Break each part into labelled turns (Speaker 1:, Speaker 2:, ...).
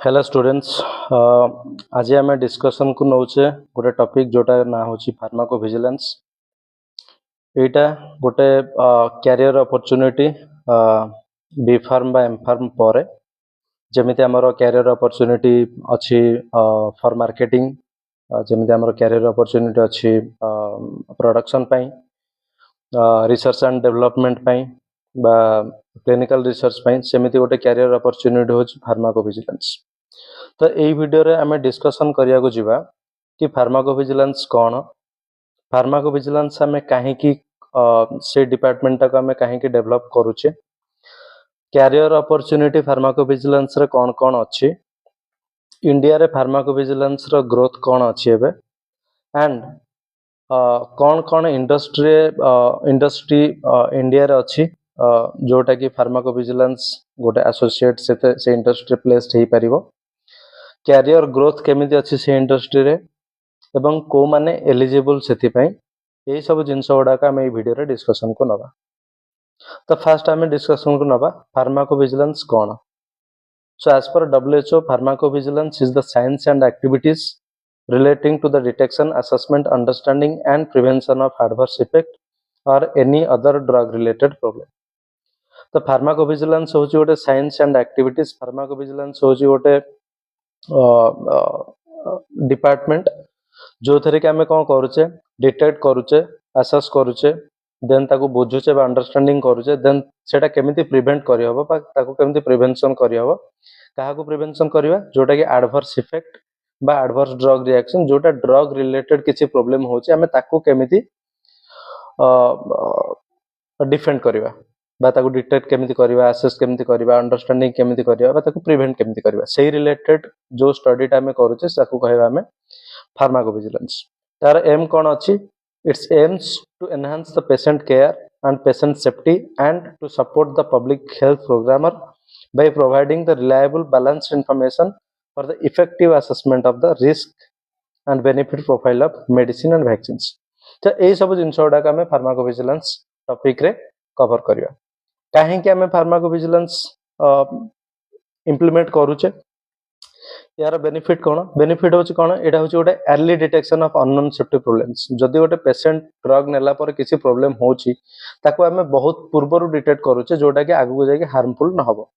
Speaker 1: Hello students. आज आम discussion को नौचे गोटे टॉपिक जोटा ना हूँ फार्माकोविजिलेंस। यहाँ गोटे कैरियर अपॉर्चुनिटी बी फार्म बा एम फार्म पर जमिति आमर कैरियर अपॉर्चुनिटी अच्छी फॉर मार्केटिंग, जमिति आमर कैरियर अपॉर्चुनिटी अच्छी प्रोडक्शन पाई, रिसर्च एंड डेवलपमेंट पाई बा क्लिनिकल रिसर्च पाई, सेमिति गोटे कैरियर अपॉर्चुनिटी होची फार्माकोविजिलेंस। तो यही वीडियो रे आमे डिस्कशन करिया को जिबा कि फार्माकोविजिलेंस कौन, फार्माकोविजिलेंस आमे काहे की से डिपार्टमेंट तक आमे काहे की डेवलप करूचे, कैरियर अपॉर्चुनिटी फार्माकोविजिलेंस रे कौन कौन अच्छी, इंडिया रे फार्माकोविजिलेंस रो ग्रोथ कौन अच्छी एबे, एंड कौन कौन इंडस्ट्री इंडिया रे अच्छी जोटा कि फार्माकोविजिलेंस गोटे एसोसिएट से इंडस्ट्री प्लेस्ड हो पारिबो, कैरियर ग्रोथ केमिति अच्छी से इंडस्ट्री रे एवं को माने एलिजिबल सेति पई, यही सब जिनस गुड़ाक आम ये वीडियो रे डिस्कशन को नबा। तो फास्ट आम डिस्कशन को नबा फार्माकोविजिलेंस कौन। So as per WHO pharmacovigilance is the science and activities relating to the detection, assessment, understanding and prevention of adverse effect or any other drug related problem। तो pharmacovigilance होची गोटे science and activities, pharmacovigilance होची गोटे department जो थरे कि आमे कौन करूचे, डिटेक्ट करूचे, असेस करूचे, देन ताको बुझुचे बा अंडरस्टैंडिंग करूचे, देन सेटा केमिति प्रिवेंट करि हबो बा ताको केमिति प्रिवेंशन करि हबो, काहाको प्रिवेंशन करिवा जोटा कि एडवर्स इफेक्ट बा एडवर्स ड्रग रिएक्शन जोटा ड्रग रिलेटेड किसी प्रॉब्लम होची आमे ताको केमिति डिफेंड करिवा बा ताको डिटेक्ट केमिति करिवा, असेस केमिति करिवा, अंडरस्टैंडिंग केमिति करिवा बा ताको प्रिवेंट केमिति करिवा, सेही रिलेटेड जो स्टडीटा आमे करूचे ताको कहबा आमे फार्माकोविजिलेंस। तार एम कौन अच्छी, it's aims to enhance the patient care and patient safety and to support the public health programmer by providing the reliable balanced information for the effective assessment of the risk and benefit profile of medicine and vaccines। तो यही सब जिनस गुड़ाक आम pharmacovigilance topic रे cover करिया। काहे कि आम pharmacovigilance implement करूचे, यार बेनिफिट कौन, बेनिफिट होची कौन, एटा होची गोटे early detection of unknown safety problems. जदि गोटे पेशेंट ड्रग नेला पर किसी प्रॉब्लम होची ताको आम बहुत पूर्वरु डिटेक्ट करूचे जोटा कि आगु जाके हार्मफुल न हबो।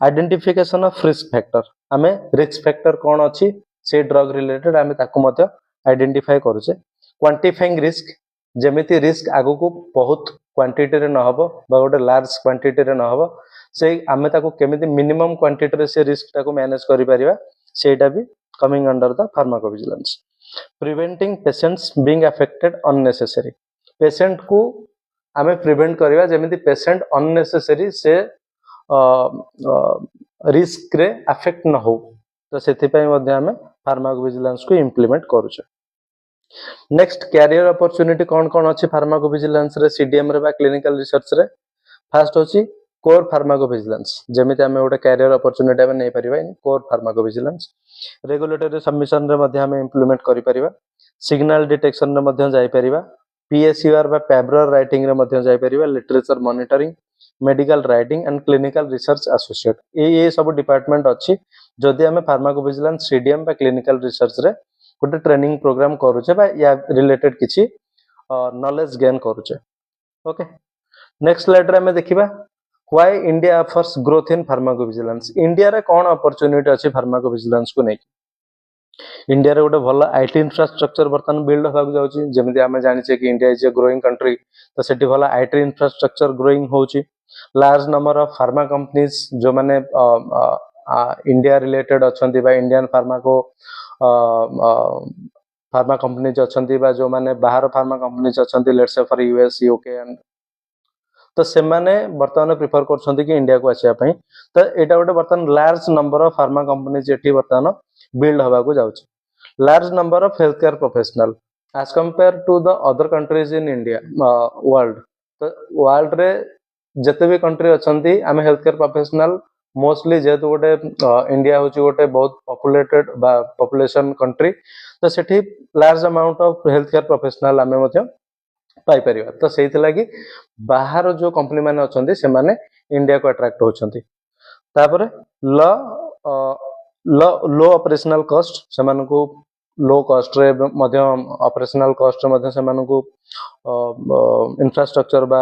Speaker 1: आइडेंटिफिकेशन ऑफ रिस्क फैक्टर, आमे रिस्क फैक्टर कौन अच्छी से ड्रग रिलेटेड आमे ताको मते आइडेंटिफाई करूचे। क्वांटिफाइंग रिस्क, जेमिति रिस्क आगु को बहुत क्वांटिटी रे न हबो बा गोटे लार्ज क्वांटिटी रे न हबो, से आमे ताको केमिति मिनिमम क्वांटिटी रे से रिस्क ताको मैनेज करि परिबा, सेटा भी coming under the pharmacovigilance. Preventing patients being affected unnecessary, patient को आमे प्रिवेंट करिबा जेमिति पेशेंट अननेसेसरी से रिस्क रे अफेक्ट न हो, तो सेति पई मध्ये आमे फार्माकोविजिलेंस को इंप्लीमेंट करूचे। नेक्स्ट कैरियर अपॉर्चुनिटी कौन कौन अच्छी फार्माकोविजिलेंस रे, सीडीएम रे बा क्लिनिकल रिसर्च रे। फर्स्ट होची कोर फार्माकोविजिलेंस, जेमिति आमे गोटे कैरियर अपॉर्चुनिटी आमे नै परिबा इन कोर फार्माकोविजिलेंस। रेगुलेटरी सबमिशन रे मध्ये आमे इंप्लीमेंट करि परिबा, सिग्नल डिटेक्शन रे मध्ये जाई परिबा, पीएसयूआर बा पेब्रर राइटिंग रे मध्ये जाई परिबा, literature monitoring, medical writing and clinical research associate, ये सब डिपार्टमेंट अच्छी जदि आमे फार्माकोविजिलेंस सीडीएम बा क्लिनिकल रिसर्च रे गोटे ट्रेनिंग प्रोग्राम करूचे बा या रिलेटेड किछि नॉलेज गेन करूचे। ओके, नेक्स्ट स्लाइड रे आमे देखिबा why India offers growth in pharmacovigilance. India रे कोन अपॉर्चुनिटी अछि फार्माकोविजिलेंस को नै। इंडिया रे गोटे भल आईटी इंफ्रास्ट्रक्चर बर्तन बिल्ड होगा जाउची, जेमिति आमे जानिचे कि India is a growing country, तो सेठी भल आईटी इंफ्रास्ट्रक्चर ग्रोइंग होउची। Large number of pharma companies जो माने इंडिया रिलेटेड अछंती बा इंडियन फार्मा कंपनीज अछंती बा जो माने बाहर फार्मा कंपनीज अछंती, let's say for US UK and, तो से माने वर्तमान प्रिफर करछंती कि इंडिया को आसिया पई। तो एटा गोटे वर्तमान large number of pharma companies एठी वर्तमान बिल्ड होगा को जाउची। Large number of health care professional as compare to the other countries in India world. तो वर्ल्ड रे जते भी कंट्री अछंती आमे हेल्थ केयर प्रोफेशनल मोस्टली जेहेतु गोटे इंडिया होची गोटे बहुत पॉपुलेटेड बा पॉपुलेशन कंट्री, तो सेठी large amount of health care professional आमे मध्य पाई परिबा। तो सेहित लागि बाहर जो कंपनी माने अछंती से माने इंडिया को अट्रैक्ट होछंती। तापरे ल लो ऑपरेशनल कॉस्ट से लो कॉस्ट रे ऑपरेशनल कॉस्ट रे से इंफ्रास्ट्रक्चर बा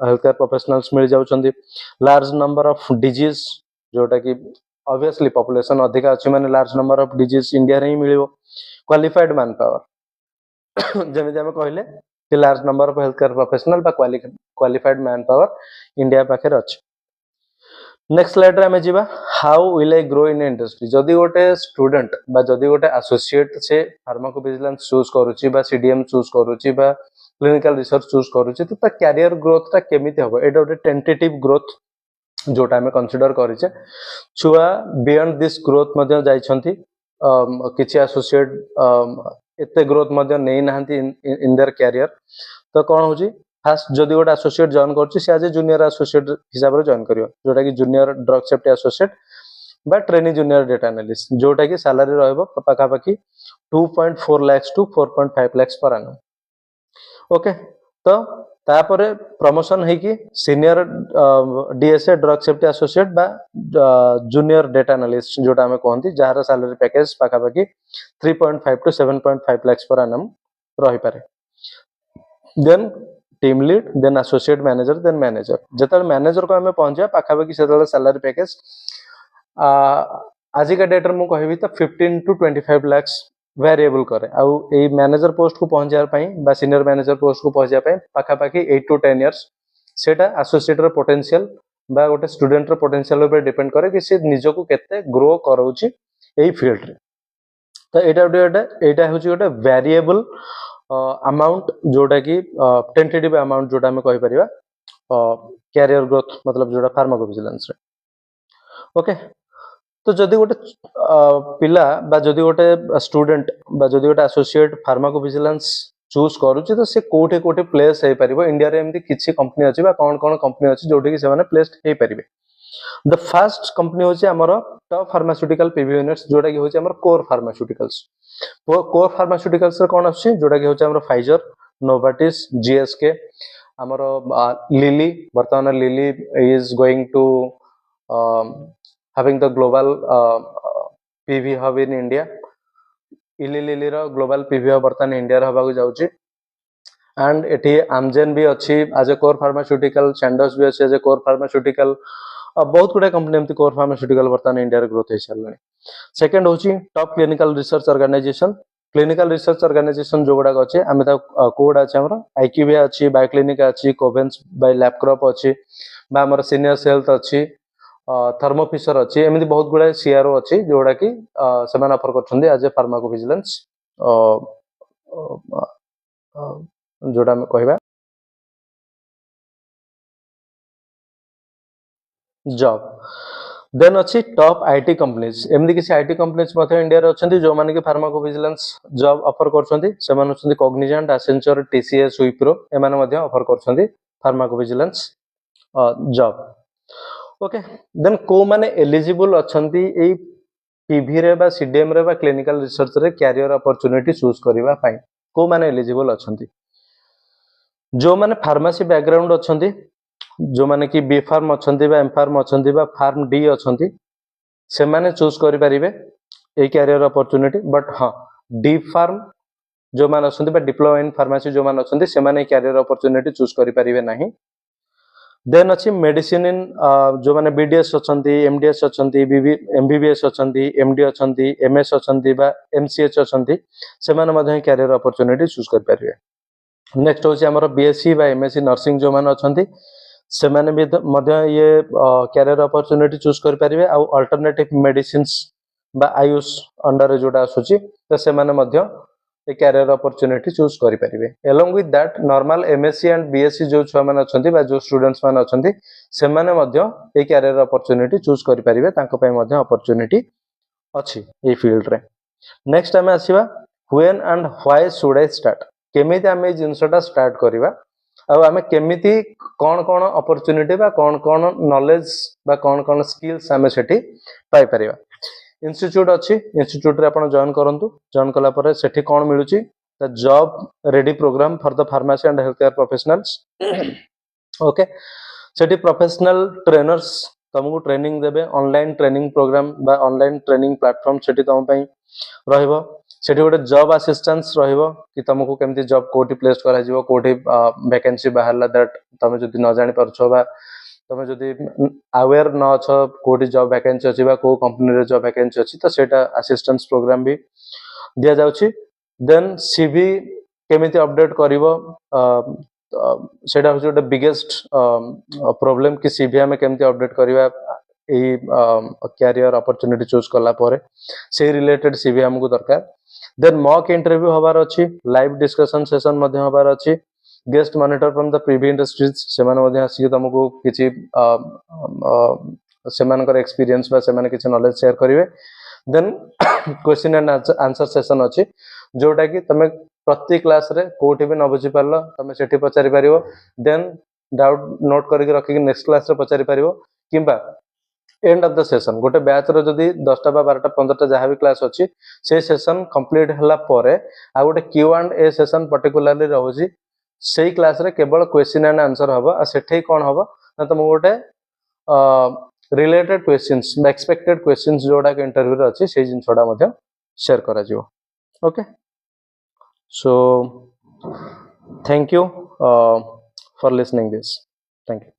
Speaker 1: हेल्थ केयर प्रोफेशनल्स मिल जाउछंदी। लार्ज नंबर ऑफ डिजीज जोटा कि ऑब्वियसली पॉपुलेशन अधिक अछि माने large number of disease India रे ही मिलिबो। क्वालिफाइड मैन पावर जेमिति हम कहले कि large number of health care professional बा क्वालिफाइड मैन पावर इंडिया पाखे अछि। नेक्स्ट स्लाइड रे हमें जीवा how will I grow in industry. जदि गोटे स्टूडेंट बा जदि गोटे एसोसिएट से फार्माकोविजिलेंस चूज करूची बा सीडीएम चूज करूची बा क्लिनिकल रिसर्च चूज करूची तो कैरियर ग्रोथ ता केमिति हबो एटा गोटे टेंटेटिव ग्रोथ जोटा हमें कंसीडर करिचे। छुआ बियॉन्ड दिस ग्रोथ मध्य जाइछंती किछि एसोसिएट एते ग्रोथ मध्य नै नाहंती इन देयर कैरियर। तो कोन होची फास्ट जदि गोटे एसोसिएट जॉइन करछि से एज ए जूनियर एसोसिएट हिसाब रे जॉइन करियो जोटा कि जूनियर ड्रग सेफ्टी एसोसिएट बा ट्रेनी जूनियर डेटा एनालिस्ट जोटा कि सैलरी रहबो पाखा पाखी 2.4 lakh to 4.5 lakh per annum. Okay तो तापरे प्रमोशन है कि senior DSA drug safety associate बा जूनियर डेटा एनालिस्ट जोटा हमें कहंती जहार सैलरी पैकेज पाखा पाखी 3.5 टू 7.5 लाख पर एनम रही पारे। Then team lead then associate manager then manager जतल मैनेजर को हमें पहुंचा पाखा पाखी सेतल सैलरी पैकेज आज का डेट रे मु कहबी तो 15 टू 25 लाख वेरिएबल करे आउ ए मैनेजर पोस्ट को पहुंचा पई बा सीनियर मैनेजर पोस्ट को पहुंचा पई पाखा पाखी 8 टू 10 इयर्स सेटा एसोसिएट रो पोटेंशियल बा गोटे स्टूडेंट रो पोटेंशियल ऊपर डिपेंड करे कि से निजो को केते ग्रो करौची एई फील्ड रे। तो एटा होची गोटे वेरिएबल अमाउंट जोटा कि टेंटेटिव अमाउंट जोटा हम कहि परिबा कैरियर ग्रोथ मतलब जोटा फार्माकोविजिलेंस रे। ओके तो जदि गोटे पिला बा जदि गोटे स्टूडेंट बा जदि गोटे एसोसिएट फार्माकोविजिलेंस चूज करूची तो से कोठे कोठे प्लेस हे परिबो इंडिया रे एमती किछि कंपनी अछि बा कोन कोन कंपनी अछि जोटे कि से माने प्लेस्ड हे परिबे। द फर्स्ट कंपनी होची हमर टॉप फार्मास्यूटिकल पीवी यूनिट्स जोटा कि होची हमर कोर फार्मास्यूटिकल्स। कोर फार्मास्यूटिकल्स रे कोन अछि जोटा कि होची हमर फाइजर नोवार्टिस जीएसके हमर लिली वर्तमान Lilly is going to having the global PV hub in India। Eli Lilly रो ग्लोबल PV hub वर्तमान इंडिया रे हबाकू जाउची एंड एठी आमजेन भी अछि as a core pharmaceutical Sandoz भी अछि एज ए कोर फार्मास्यूटिकल बहुत गुडे कंपनी एमती कोर फार्मास्यूटिकल वर्तमान इंडिया रे ग्रोथ हे चलनी। सेकंड होची top clinical research organization. Clinical research organization जो गुडा अछि आमे ता कोड अछि हमर आईक्यूबी अछि बायोक्लिनिक अछि कोवेंस बाय लैबक्रॉप अछि बा हमर सीनियर्स हेल्थ अछि थर्मोफिशर अच्छी एमती बहुत गुड़ा सीआरओ अच्छी जोड़ा कि से ऑफर कर एज ए फार्माकोविजिलेंस जोड़ा कहवा जॉब। देन अच्छी टॉप आईटी कंपनीज एमती किसी आईटी कंपनीज इंडिया रे अच्छी जो माने कि फार्माकोविजिलेंस जॉब ऑफर कर कॉग्निजेंट एसेंचर टीसीएस विप्रो एमाने मध्य ऑफर कर फार्माकोविजिलेंस जॉब। ओके देन को माने एलिजिबल अछंती ए पीवी रे बा सीडीएम रे बा क्लिनिकल रिसर्च रे कैरियर अपॉर्चुनिटी चूज करबा पई को माने एलिजिबल अछंती जो माने फार्मेसी बैकग्राउंड अछंती जो माने कि बी फार्म अछंती बा एम फार्म अछंती बा फार्म डी अछंती से माने चूज करि परिबे ए कैरियर अपॉर्चुनिटी। बट हां डी फार्म जो माने अछंती बा डिप्लोमा इन फार्मेसी जो माने अछंती से माने कैरियर अपॉर्चुनिटी चूज करि परिबे नाही। देन अच्छी मेडिसिन इन जो माने बीडीएस अछंती एमडीएस अछंती एमबीबीएस अछंती एमडी अछंती एमएस अछंती बा एमसीएच अछंती से माने मधे कैरियर अपॉर्चुनिटी चूज कर परिबे। नेक्स्ट होची हमर बीएससी बा एमएससी नर्सिंग जो माने अछंती से माने भी मधे ये कैरियर अपॉर्चुनिटी चूज कर परिबे। आ अल्टरनेटिव मेडिसिन्स बा आयुष अंडर जोडा आसुची तो से माने मधे ए कैरियर अपॉर्चुनिटी चूज करि परिबे। Along with that normal MSc and BSc जो छुआ माने अछंती बा जो स्टूडेंट्स माने अछंती से माने मध्य ए कैरियर अपॉर्चुनिटी चूज करि परिबे तांको पय मध्य अपॉर्चुनिटी अछि ए फील्ड रे। नेक्स्ट हमें आसीबा when and why should I start केमिति हमें जिंसटा स्टार्ट करिबा आ हमें केमिति कोन कोन अपॉर्चुनिटी बा कोन नॉलेज बा कोन स्किल्स हमें सेठी पाई परिबा। इंस्टीट्यूट अच्छी इंस्टीट्यूट रे आपण जॉइन करंतु जॉइन कला परे सेठी कोन मिलुची the job ready programme for the pharmacy and health care professionals. Okay सेठी प्रोफेशनल ट्रेनर्स तुमको ट्रेनिंग देबे ऑनलाइन ट्रेनिंग प्रोग्राम बा ऑनलाइन ट्रेनिंग प्लेटफॉर्म सेठी तुम पई रहइबो सेठी गोटे जॉब असिस्टेंस रहइबो कि तुमको केमती जॉब कोठी प्लेस करा जिवो कोठी वैकेंसी बाहरला दैट तुम जदी न जानि परछो बा तुम जदी अवेयर न छ कोठी जॉब वैकेंसी अछि बा को कंपनी रे जॉब वैकेंसी अछि तो सेटा असिस्टेंस प्रोग्राम भी दिया जाउछि देन सीवी केमिति अपडेट करिवो सेटा होछि गोटे बिगेस्ट प्रॉब्लम कि सीवी हमें केमिति अपडेट करिवा एई कैरियर अपॉर्चुनिटी चूज करला परे से रिलेटेड सीवी हमको दरकार देन मॉक इंटरव्यू हबार अछि लाइव डिस्कशन सेशन मध्ये हबार अछि गेस्ट मॉनिटर फ्रॉम द प्रीवी इंडस्ट्रीज सेमान मध्ये आसी तुमको किछि सेमानकर एक्सपीरियंस बा सेमान किछि नॉलेज शेयर करिवे then question and answer session अछि जोटा कि तमे प्रति क्लास रे कोठी भी न बुझी पारलो तमे सेठी पचारि पारिबो देन डाउट नोट करके रखि नेक्स्ट क्लास रे पचारि पारिबो किंबा एंड ऑफ द सेशन गोटे बैच रो जदी 10टा बा 12टा 15टा जहां भी क्लास अछि से सेशन कंप्लीट हला परे आ गोटे Q and A session particularly रहउजी सेही क्लास रे केवल क्वेश्चन एंड आंसर हबो आ सेठी कोन हबो ना तुम गोटे रिलेटेड क्वेश्चंस एक्सपेक्टेड क्वेश्चंस जोडा के इंटरव्यू रे अछि से जिनसोडा मध्ये शेयर करा जिवो okay so thank you for listening this thank you